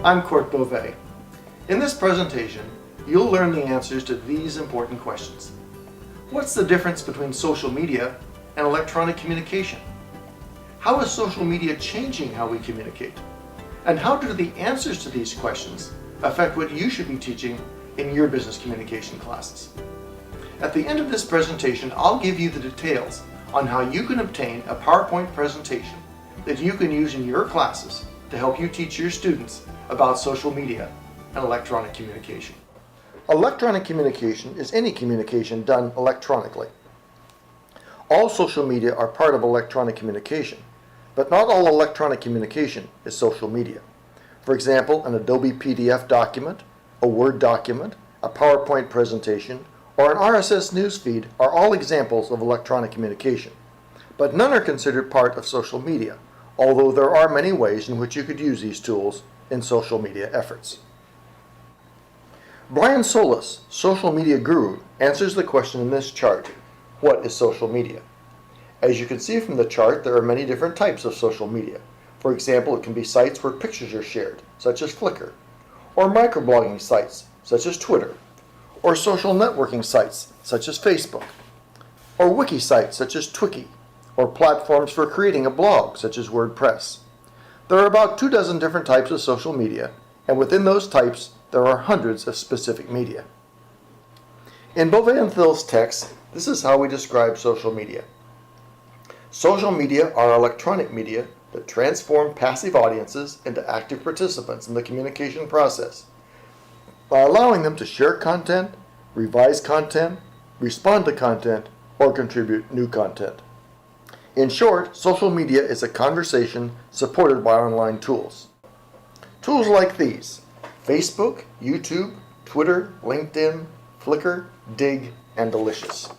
I'm Court Beauvais. In this presentation, you'll learn the answers to these important questions. What's the difference between social media and electronic communication? How is social media changing how we communicate? And how do the answers to these questions affect what you should be teaching in your business communication classes? At the end of this presentation, I'll give you the details on how you can obtain a PowerPoint presentation that you can use in your classes to help you teach your students about social media and electronic communication. Electronic communication is any communication done electronically. All social media are part of electronic communication, but not all electronic communication is social media. For example, an Adobe PDF document, a Word document, a PowerPoint presentation, or an RSS newsfeed are all examples of electronic communication, but none are considered part of social media, although there are many ways in which you could use these tools in social media efforts. Brian Solis, social media guru, answers the question in this chart: what is social media? As you can see from the chart, there are many different types of social media. For example, it can be sites where pictures are shared, such as Flickr, or microblogging sites, such as Twitter, or social networking sites, such as Facebook, or wiki sites, such as Twiki, or platforms for creating a blog, such as WordPress. There are about 24 different types of social media, and within those types, there are hundreds of specific media. In Beauvais and Thill's text, this is how we describe social media. Social media are electronic media that transform passive audiences into active participants in the communication process by allowing them to share content, revise content, respond to content, or contribute new content. In short, social media is a conversation supported by online tools. Tools like these: Facebook, YouTube, Twitter, LinkedIn, Flickr, Dig, and Delicious.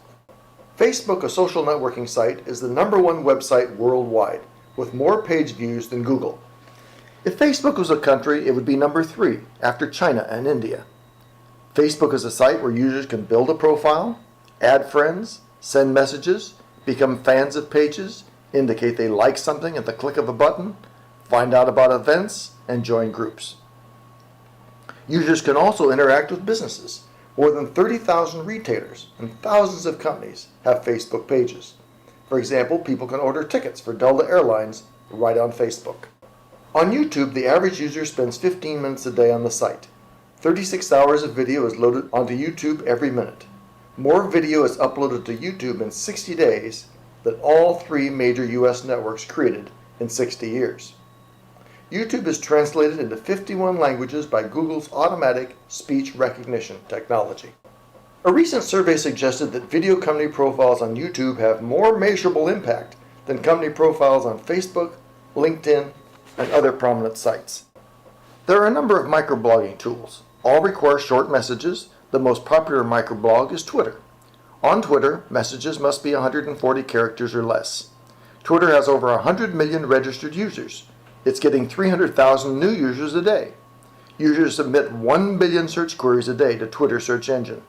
Facebook, a social networking site, is the #1 website worldwide, with more page views than Google. If Facebook was a country, it would be #3, after China and India. Facebook is a site where users can build a profile, add friends, send messages, become fans of pages, indicate they like something at the click of a button, find out about events, and join groups. Users can also interact with businesses. More than 30,000 retailers and thousands of companies have Facebook pages. For example, people can order tickets for Delta Airlines right on Facebook. On YouTube, the average user spends 15 minutes a day on the site. 36 hours of video is loaded onto YouTube every minute. More video is uploaded to YouTube in 60 days than all 3 major US networks created in 60 years. YouTube is translated into 51 languages by Google's automatic speech recognition technology. A recent survey suggested that video company profiles on YouTube have more measurable impact than company profiles on Facebook, LinkedIn, and other prominent sites. There are a number of microblogging tools. All require short messages. The most popular microblog is Twitter. On Twitter, messages must be 140 characters or less. Twitter has over 100 million registered users. It's getting 300,000 new users a day. Users submit 1 billion search queries a day to Twitter search engine.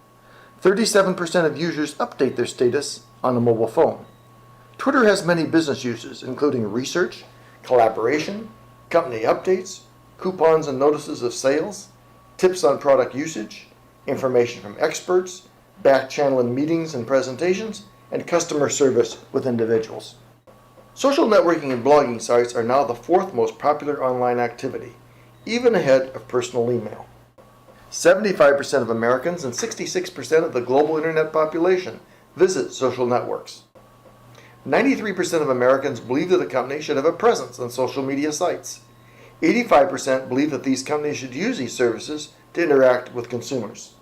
37% of users update their status on a mobile phone. Twitter has many business uses, including research, collaboration, company updates, coupons and notices of sales, tips on product usage, information from experts, back channel in meetings and presentations, and customer service with individuals. Social networking and blogging sites are now the 4th most popular online activity, even ahead of personal email. 75% of Americans and 66% of the global internet population visit social networks. 93% of Americans believe that a company should have a presence on social media sites. 85% believe that these companies should use these services to interact with consumers.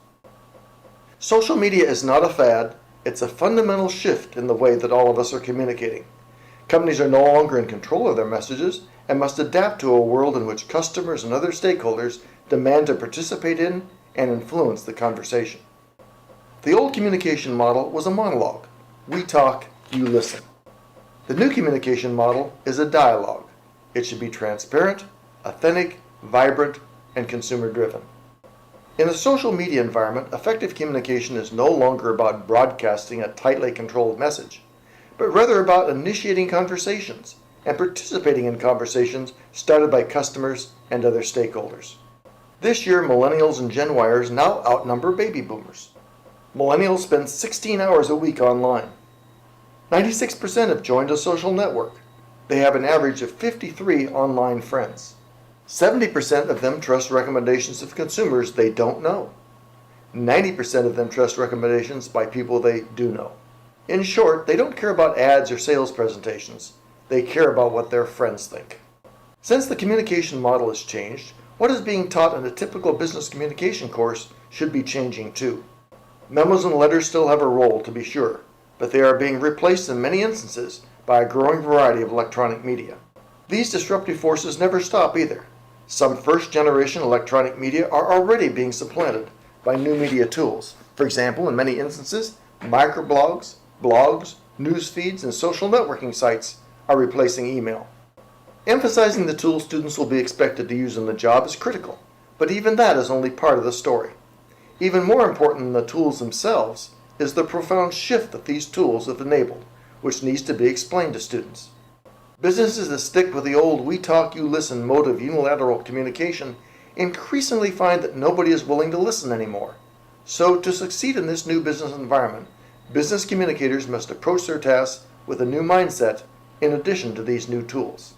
Social media is not a fad, it's a fundamental shift in the way that all of us are communicating. Companies are no longer in control of their messages and must adapt to a world in which customers and other stakeholders demand to participate in and influence the conversation. The old communication model was a monologue. We talk, you listen. The new communication model is a dialogue. It should be transparent, authentic, vibrant, and consumer-driven. In a social media environment, effective communication is no longer about broadcasting a tightly controlled message, but rather about initiating conversations, and participating in conversations started by customers and other stakeholders. This year, millennials and Gen Yers now outnumber baby boomers. Millennials spend 16 hours a week online. 96% have joined a social network. They have an average of 53 online friends. 70% of them trust recommendations of consumers they don't know. 90% of them trust recommendations by people they do know. In short, they don't care about ads or sales presentations. They care about what their friends think. Since the communication model has changed, what is being taught in a typical business communication course should be changing too. Memos and letters still have a role, to be sure, but they are being replaced in many instances by a growing variety of electronic media. These disruptive forces never stop either. Some first-generation electronic media are already being supplanted by new media tools. For example, in many instances, microblogs, blogs, news feeds, and social networking sites are replacing email. Emphasizing the tools students will be expected to use in the job is critical, but even that is only part of the story. Even more important than the tools themselves is the profound shift that these tools have enabled, which needs to be explained to students. Businesses that stick with the old we talk, you listen mode of unilateral communication increasingly find that nobody is willing to listen anymore. So, to succeed in this new business environment, business communicators must approach their tasks with a new mindset in addition to these new tools.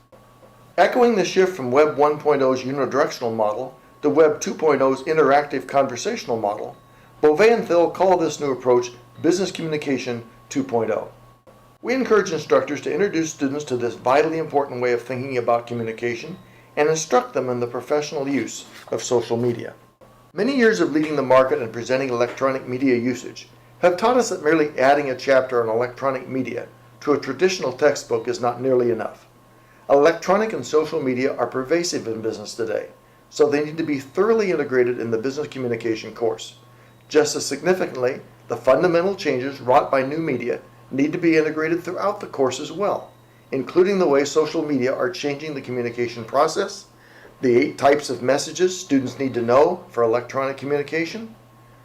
Echoing the shift from Web 1.0's unidirectional model to Web 2.0's interactive conversational model, Beauvais and Thill call this new approach Business Communication 2.0. We encourage instructors to introduce students to this vitally important way of thinking about communication and instruct them in the professional use of social media. Many years of leading the market and presenting electronic media usage have taught us that merely adding a chapter on electronic media to a traditional textbook is not nearly enough. Electronic and social media are pervasive in business today, so they need to be thoroughly integrated in the business communication course. Just as significantly, the fundamental changes wrought by new media need to be integrated throughout the course as well, including the way social media are changing the communication process, the 8 types of messages students need to know for electronic communication,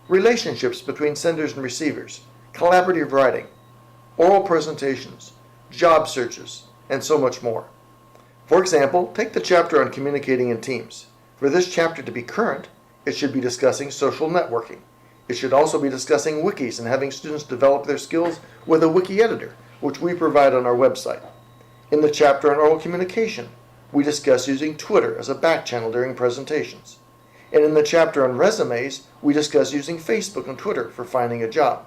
relationships between senders and receivers, collaborative writing, oral presentations, job searches, and so much more. For example, take the chapter on communicating in teams. For this chapter to be current, it should be discussing social networking. It should also be discussing wikis and having students develop their skills with a wiki editor, which we provide on our website. In the chapter on oral communication, we discuss using Twitter as a back channel during presentations. And in the chapter on resumes, we discuss using Facebook and Twitter for finding a job.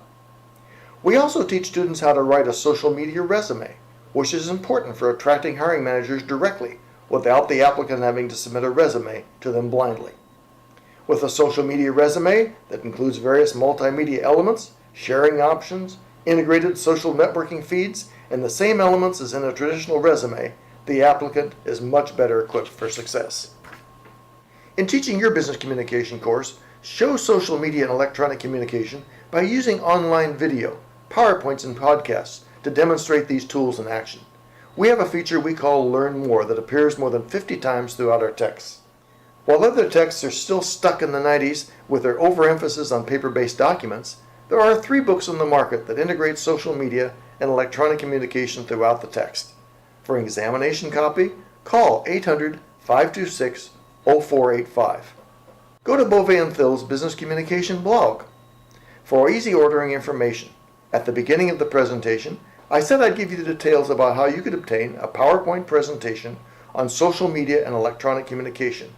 We also teach students how to write a social media resume, which is important for attracting hiring managers directly without the applicant having to submit a resume to them blindly. With a social media resume that includes various multimedia elements, sharing options, integrated social networking feeds, and the same elements as in a traditional resume, the applicant is much better equipped for success. In teaching your business communication course, show social media and electronic communication by using online video, PowerPoints, and podcasts to demonstrate these tools in action. We have a feature we call Learn More that appears more than 50 times throughout our texts. While other texts are still stuck in the 90s with their overemphasis on paper-based documents, there are 3 books on the market that integrate social media and electronic communication throughout the text. For an examination copy, call 800-526-0485. Go to Beauvais and Thill's Business Communication blog for easy ordering information. At the beginning of the presentation, I said I'd give you the details about how you could obtain a PowerPoint presentation on social media and electronic communication.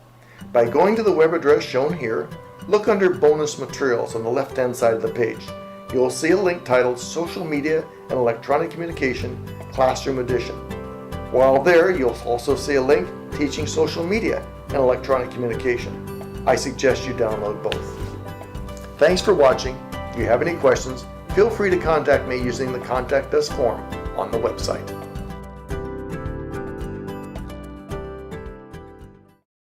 By going to the web address shown here, look under Bonus Materials on the left-hand side of the page. You'll see a link titled Social Media and Electronic Communication Classroom Edition. While there, you'll also see a link teaching social media and electronic communication. I suggest you download both. Thanks for watching. If you have any questions, feel free to contact me using the Contact Us form on the website.